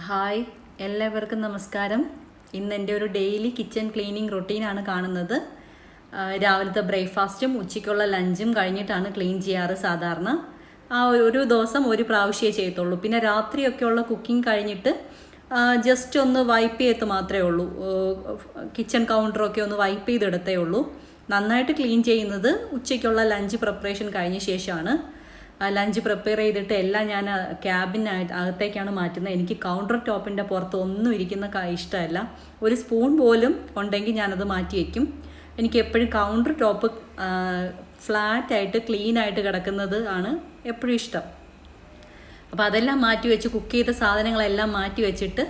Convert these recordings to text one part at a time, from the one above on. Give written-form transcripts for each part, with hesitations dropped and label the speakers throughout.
Speaker 1: Hi, എല്ലാവർക്കും നമസ്കാരം. ഇന്ന് എൻ്റെ ഒരു ഡെയിലി കിച്ചൺ ക്ലീനിങ് റൊട്ടീനാണ് കാണുന്നത്. രാവിലത്തെ ബ്രേക്ക്ഫാസ്റ്റും ഉച്ചയ്ക്കുള്ള ലഞ്ചും കഴിഞ്ഞിട്ടാണ് ക്ലീൻ ചെയ്യാറ് സാധാരണ. ഒരു ദിവസം ഒരു പ്രാവശ്യമേ ചെയ്യത്തുള്ളൂ. പിന്നെ രാത്രിയൊക്കെയുള്ള കുക്കിംഗ് കഴിഞ്ഞിട്ട് ജസ്റ്റ് ഒന്ന് വൈപ്പ് ചെയ്ത് മാത്രമേ ഉള്ളൂ. കിച്ചൺ കൗണ്ടറൊക്കെ ഒന്ന് വൈപ്പ് ചെയ്തെടുത്തേ ഉള്ളൂ. നന്നായിട്ട് ക്ലീൻ ചെയ്യുന്നത് ഉച്ചയ്ക്കുള്ള ലഞ്ച് പ്രിപ്പറേഷൻ കഴിഞ്ഞ ശേഷമാണ്. ലഞ്ച് പ്രിപ്പയർ ചെയ്തിട്ട് എല്ലാം ഞാൻ അകത്തേക്കാണ് മാറ്റുന്നത്. എനിക്ക് കൗണ്ടർ ടോപ്പിൻ്റെ പുറത്ത് ഒന്നും ഇരിക്കുന്ന ഇഷ്ടമല്ല. ഒരു സ്പൂൺ പോലും ഉണ്ടെങ്കിൽ ഞാനത് മാറ്റി വയ്ക്കും. എനിക്ക് എപ്പോഴും കൗണ്ടർ ടോപ്പ് ഫ്ലാറ്റായിട്ട് ക്ലീനായിട്ട് കിടക്കുന്നത് ആണ് എപ്പോഴും ഇഷ്ടം. അപ്പോൾ അതെല്ലാം മാറ്റി വെച്ച് കുക്ക് ചെയ്ത സാധനങ്ങളെല്ലാം മാറ്റി വെച്ചിട്ട്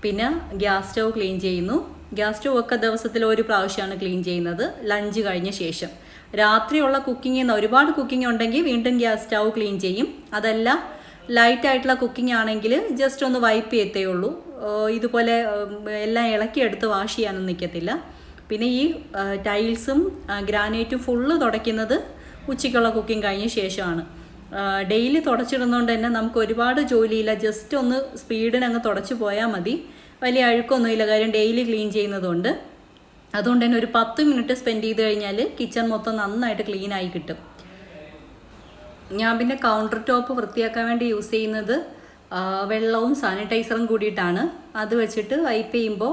Speaker 1: പിന്നെ ഗ്യാസ് സ്റ്റൗ ക്ലീൻ ചെയ്യുന്നു. ഗ്യാസ് സ്റ്റൗ ഒക്കെ ദിവസത്തിൽ ഒരു പ്രാവശ്യമാണ് ക്ലീൻ ചെയ്യുന്നത് ലഞ്ച് കഴിഞ്ഞ ശേഷം. രാത്രിയുള്ള കുക്കിംഗ് ഒരുപാട് കുക്കിംഗ് ഉണ്ടെങ്കിൽ വീണ്ടും ഗ്യാസ് സ്റ്റൗ ക്ലീൻ ചെയ്യും. അതല്ല ലൈറ്റായിട്ടുള്ള കുക്കിംഗ് ആണെങ്കിൽ ജസ്റ്റ് ഒന്ന് വൈപ്പ് ചെയ്യത്തേ ഉള്ളൂ. ഇതുപോലെ എല്ലാം ഇളക്കിയെടുത്ത് വാഷ് ചെയ്യാനൊന്നും നിൽക്കത്തില്ല. പിന്നെ ഈ ടൈൽസും ഗ്രാനൈറ്റും ഫുള്ള് തുടയ്ക്കുന്നത് ഉച്ചയ്ക്കുള്ള കുക്കിംഗ് കഴിഞ്ഞ ശേഷമാണ്. ഡെയിലി തുടച്ചിടുന്നതുകൊണ്ട് തന്നെ നമുക്ക് ഒരുപാട് ജോലിയില്ല. ജസ്റ്റ് ഒന്ന് സ്പീഡിന് അങ്ങ് തുടച്ച് പോയാൽ മതി. വലിയ അഴുക്കൊന്നുമില്ല, കാര്യം ഡെയിലി ക്ലീൻ ചെയ്യുന്നതുകൊണ്ട്. അതുകൊണ്ട് തന്നെ ഒരു 10 മിനിറ്റ് സ്പെൻഡ് ചെയ്ത് കഴിഞ്ഞാൽ കിച്ചൺ മൊത്തം നന്നായിട്ട് ക്ലീൻ ആയി കിട്ടും. ഞാൻ പിന്നെ കൗണ്ടർ ടോപ്പ് വൃത്തിയാക്കാൻ വേണ്ടി യൂസ് ചെയ്യുന്നത് വെള്ളവും സാനിറ്റൈസറും കൂടിയിട്ടാണ്. അത് വെച്ചിട്ട് വൈപ്പ് ചെയ്യുമ്പോൾ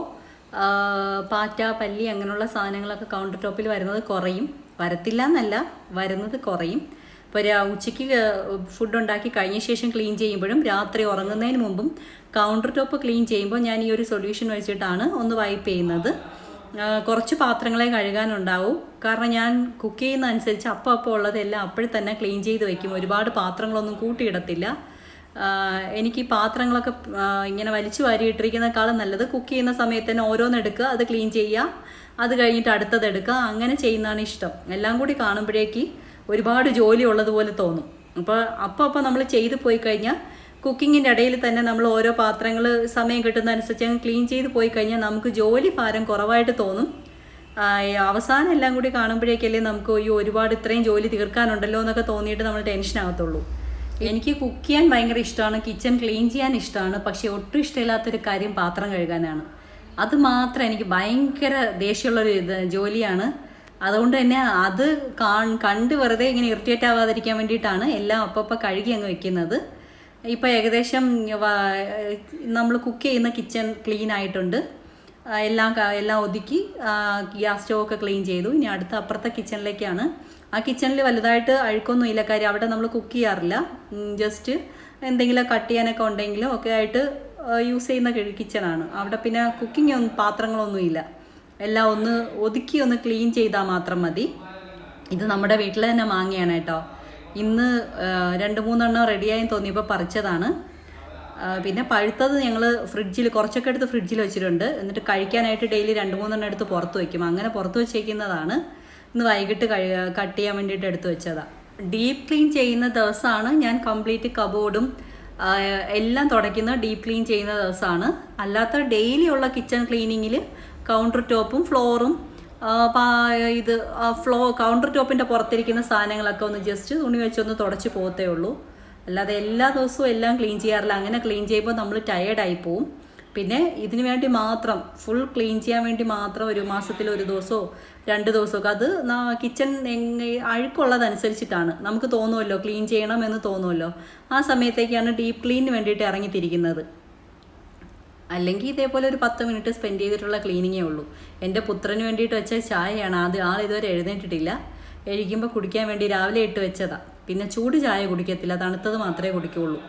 Speaker 1: പാറ്റ, പല്ലി അങ്ങനെയുള്ള സാധനങ്ങളൊക്കെ കൗണ്ടർ ടോപ്പിൽ വരുന്നത് കുറയും. വരത്തില്ല എന്നല്ല, വരുന്നത് കുറയും. ഇപ്പോൾ ഉച്ചയ്ക്ക് ഫുഡ് ഉണ്ടാക്കി കഴിഞ്ഞ ശേഷം ക്ലീൻ ചെയ്യുമ്പോഴും രാത്രി ഉറങ്ങുന്നതിന് മുമ്പും കൗണ്ടർ ടോപ്പ് ക്ലീൻ ചെയ്യുമ്പോൾ ഞാൻ ഈ ഒരു സൊല്യൂഷൻ വെച്ചിട്ടാണ് ഒന്ന് വൈപ്പ് ചെയ്യുന്നത്. കുറച്ച് പാത്രങ്ങളെ കഴുകാനുണ്ടാവും. കാരണം ഞാൻ കുക്ക് ചെയ്യുന്ന അനുസരിച്ച് അപ്പം ഉള്ളതെല്ലാം അപ്പോഴും തന്നെ ക്ലീൻ ചെയ്ത് വയ്ക്കും. ഒരുപാട് പാത്രങ്ങളൊന്നും കൂട്ടിയിടത്തില്ല. എനിക്ക് ഈ പാത്രങ്ങളൊക്കെ ഇങ്ങനെ വലിച്ചു വാരിയിട്ടിരിക്കുന്നേക്കാളും നല്ലത് കുക്ക് ചെയ്യുന്ന സമയത്ത് തന്നെ ഓരോന്നെടുക്കുക, അത് ക്ലീൻ ചെയ്യുക, അത് കഴിഞ്ഞിട്ട് അടുത്തത് എടുക്കുക, അങ്ങനെ ചെയ്യുന്നതാണ് ഇഷ്ടം. എല്ലാം കൂടി കാണുമ്പോഴേക്ക് ഒരുപാട് ജോലി ഉള്ളതുപോലെ തോന്നും. അപ്പോൾ നമ്മൾ ചെയ്ത് പോയി കഴിഞ്ഞാൽ കുക്കിങ്ങിൻ്റെ ഇടയിൽ തന്നെ നമ്മൾ ഓരോ പാത്രങ്ങൾ സമയം കിട്ടുന്ന അനുസരിച്ച് ക്ലീൻ ചെയ്ത് പോയി കഴിഞ്ഞാൽ നമുക്ക് ജോലി ഭാരം കുറവായിട്ട് തോന്നും. അവസാനം എല്ലാം കൂടി കാണുമ്പോഴേക്കല്ലേ നമുക്ക് ഒരുപാട് ഇത്രയും ജോലി തീർക്കാനുണ്ടല്ലോ എന്നൊക്കെ തോന്നിയിട്ട് നമ്മൾ ടെൻഷൻ ആകത്തുള്ളൂ. എനിക്ക് കുക്ക് ചെയ്യാൻ ഭയങ്കര ഇഷ്ടമാണ്, കിച്ചൺ ക്ലീൻ ചെയ്യാൻ ഇഷ്ടമാണ്. പക്ഷേ ഒട്ടും ഇഷ്ടമില്ലാത്തൊരു കാര്യം പാത്രം കഴുകാനാണ്. അത് മാത്രം എനിക്ക് ഭയങ്കര ദേഷ്യമുള്ളൊരു ജോലിയാണ്. അതുകൊണ്ട് തന്നെ അത് കണ്ട് വെറുതെ ഇങ്ങനെ ഇറിറ്റേറ്റ് ആവാതിരിക്കാൻ വേണ്ടിയിട്ടാണ് എല്ലാം അപ്പം കഴുകി അങ്ങ് വെക്കുന്നത്. ഇപ്പോൾ ഏകദേശം നമ്മൾ കുക്ക് ചെയ്യുന്ന കിച്ചൺ ക്ലീൻ ആയിട്ടുണ്ട്. എല്ലാം ഒതുക്കി ഗ്യാസ് സ്റ്റൗ ഒക്കെ ക്ലീൻ ചെയ്തു. ഇനി അടുത്ത അപ്പുറത്തെ കിച്ചണിലേക്കാണ്. ആ കിച്ചണിൽ വലുതായിട്ട് അഴുക്കൊന്നും ഇല്ല, കാര്യം അവിടെ നമ്മൾ കുക്ക് ചെയ്യാറില്ല. ജസ്റ്റ് എന്തെങ്കിലും കട്ട് ചെയ്യാനൊക്കെ ഉണ്ടെങ്കിലും ഒക്കെ ആയിട്ട് യൂസ് ചെയ്യുന്ന കിച്ചണാണ്. അവിടെ പിന്നെ കുക്കിംഗ് പാത്രങ്ങളൊന്നും ഇല്ല. എല്ലാം ഒന്ന് ഒതുക്കി ഒന്ന് ക്ലീൻ ചെയ്താൽ മാത്രം മതി. ഇത് നമ്മുടെ വീട്ടിൽ തന്നെ മാങ്ങയാണ് കേട്ടോ. ഇന്ന് 2-3 എണ്ണം റെഡിയായി തോന്നിയപ്പോൾ പറിച്ചതാണ്. പിന്നെ പഴുത്തത് ഞങ്ങൾ കുറച്ചൊക്കെ എടുത്ത് ഫ്രിഡ്ജിൽ വെച്ചിട്ടുണ്ട്. എന്നിട്ട് കഴിക്കാനായിട്ട് ഡെയിലി 2-3 എണ്ണം എടുത്ത് പുറത്ത് വയ്ക്കും. അങ്ങനെ പുറത്ത് വെച്ചേക്കുന്നതാണ്. ഇന്ന് വൈകിട്ട് കട്ട് ചെയ്യാൻ വേണ്ടിയിട്ട് എടുത്ത് വെച്ചതാണ്. ഡീപ്പ് ക്ലീൻ ചെയ്യുന്ന ദിവസമാണ് ഞാൻ കംപ്ലീറ്റ് കബോർഡും എല്ലാം തുടയ്ക്കുന്ന ഡീപ്പ് ക്ലീൻ ചെയ്യുന്ന ദിവസമാണ്. അല്ലാത്ത ഡെയിലി ഉള്ള കിച്ചൺ ക്ലീനിങ്ങിൽ കൗണ്ടർ ടോപ്പും ഫ്ലോറും കൗണ്ടർ ടോപ്പിൻ്റെ പുറത്തിരിക്കുന്ന സാധനങ്ങളൊക്കെ ഒന്ന് ജസ്റ്റ് തുണി വെച്ചൊന്ന് തുടച്ച് പോകത്തേ ഉള്ളൂ. അല്ലാതെ എല്ലാ ദിവസവും എല്ലാം ക്ലീൻ ചെയ്യാറില്ല. അങ്ങനെ ക്ലീൻ ചെയ്യുമ്പോൾ നമ്മൾ ടയേർഡായി പോവും. പിന്നെ ഇതിന് വേണ്ടി മാത്രം ഫുൾ ക്ലീൻ ചെയ്യാൻ വേണ്ടി മാത്രം ഒരു മാസത്തിൽ 1 ദിവസമോ 2 ദിവസമൊക്കെ, അത് കിച്ചൺ അഴുക്കുള്ളതനുസരിച്ചിട്ടാണ്. നമുക്ക് തോന്നുമല്ലോ ക്ലീൻ ചെയ്യണം എന്ന് തോന്നുമല്ലോ, ആ സമയത്തേക്കാണ് ഡീപ്പ് ക്ലീനിന് വേണ്ടിയിട്ട് ഇറങ്ങിത്തിരിക്കുന്നത്. അല്ലെങ്കിൽ ഇതേപോലെ ഒരു 10 മിനിറ്റ് സ്പെൻഡ് ചെയ്തിട്ടുള്ള ക്ലീനിങ്ങേ ഉള്ളൂ. എൻ്റെ പുത്രന് വേണ്ടിയിട്ട് വെച്ച ചായയാണ്. ആൾ ഇതുവരെ എഴുന്നേറ്റിട്ടില്ല. എഴുതുമ്പോൾ കുടിക്കാൻ വേണ്ടി രാവിലെ ഇട്ട് വെച്ചതാണ്. പിന്നെ ചൂട് ചായ കുടിക്കത്തില്ല, തണുത്തത് മാത്രമേ കുടിക്കുകയുള്ളൂ.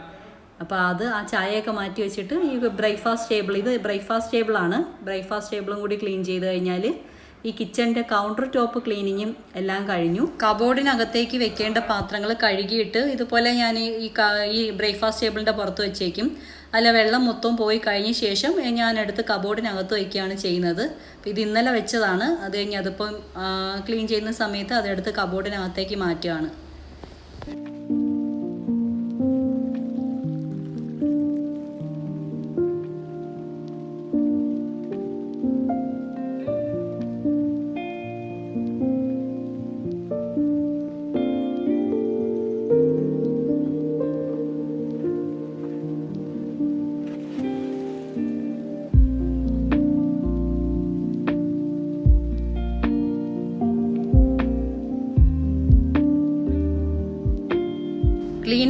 Speaker 1: അപ്പോൾ ആ ചായയൊക്കെ മാറ്റി വെച്ചിട്ട് ഈ ഇത് ബ്രേക്ക്ഫാസ്റ്റ് ടേബിളാണ്. ബ്രേക്ക്ഫാസ്റ്റ് ടേബിളും കൂടി ക്ലീൻ ചെയ്ത് കഴിഞ്ഞാൽ ഈ കിച്ചൻ്റെ കൗണ്ടർ ടോപ്പ് ക്ലീനിങ്ങും എല്ലാം കഴിഞ്ഞു. കബോർഡിനകത്തേക്ക് വെക്കേണ്ട പാത്രങ്ങൾ കഴുകിയിട്ട് ഇതുപോലെ ഞാൻ ഈ ബ്രേക്ക്ഫാസ്റ്റ് ടേബിളിൻ്റെ പുറത്ത് വെച്ചേക്കും. അല്ല, വെള്ളം മൊത്തം പോയി കഴിഞ്ഞ ശേഷം ഞാനെടുത്ത് കബോർഡിനകത്ത് വയ്ക്കുകയാണ് ചെയ്യുന്നത്. ഇത് ഇന്നലെ വെച്ചതാണ്. അത് കഴിഞ്ഞ് അതിപ്പം ക്ലീൻ ചെയ്യുന്ന സമയത്ത് അതെടുത്ത് കബോർഡിനകത്തേക്ക് മാറ്റുകയാണ്.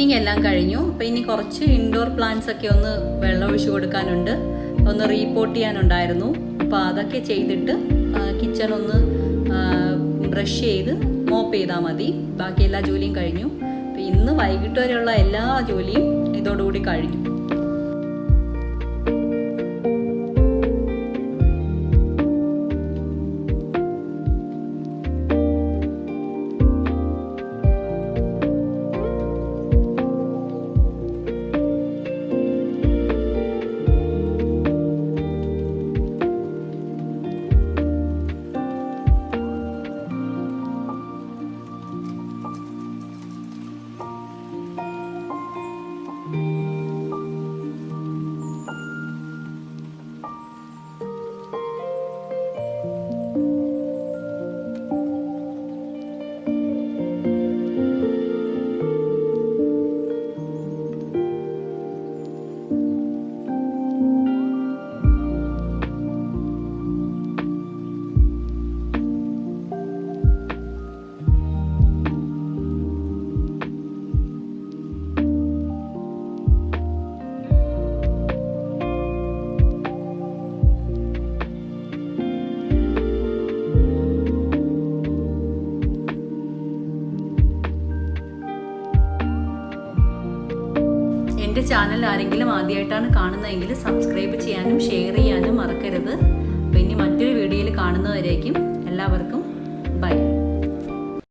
Speaker 1: ക്ലീനിങ് എല്ലാം കഴിഞ്ഞു. അപ്പോൾ ഇനി കുറച്ച് ഇൻഡോർ പ്ലാന്റ്സ് ഒക്കെ ഒന്ന് വെള്ളം ഒഴിച്ചു കൊടുക്കാനുണ്ട്, ഒന്ന് റീപോർട്ട് ചെയ്യാനുണ്ടായിരുന്നു. അപ്പോൾ അതൊക്കെ ചെയ്തിട്ട് കിച്ചൺ ഒന്ന് ബ്രഷ് ചെയ്ത് മോപ്പ് ചെയ്താൽ മതി. ബാക്കി എല്ലാ ജോലിയും കഴിഞ്ഞു. അപ്പോൾ ഇന്ന് വൈകിട്ട് വരെയുള്ള എല്ലാ ജോലിയും ഇതോടുകൂടി കഴിഞ്ഞു. എൻ്റെ ചാനൽ ആരെങ്കിലും ആദ്യമായിട്ടാണ് കാണുന്നതെങ്കിൽ സബ്സ്ക്രൈബ് ചെയ്യാനും ഷെയർ ചെയ്യാനും മറക്കരുത്. അപ്പോൾ ഇനി മറ്റൊരു വീഡിയോയിൽ കാണുന്നവരേക്കും എല്ലാവർക്കും ബൈ.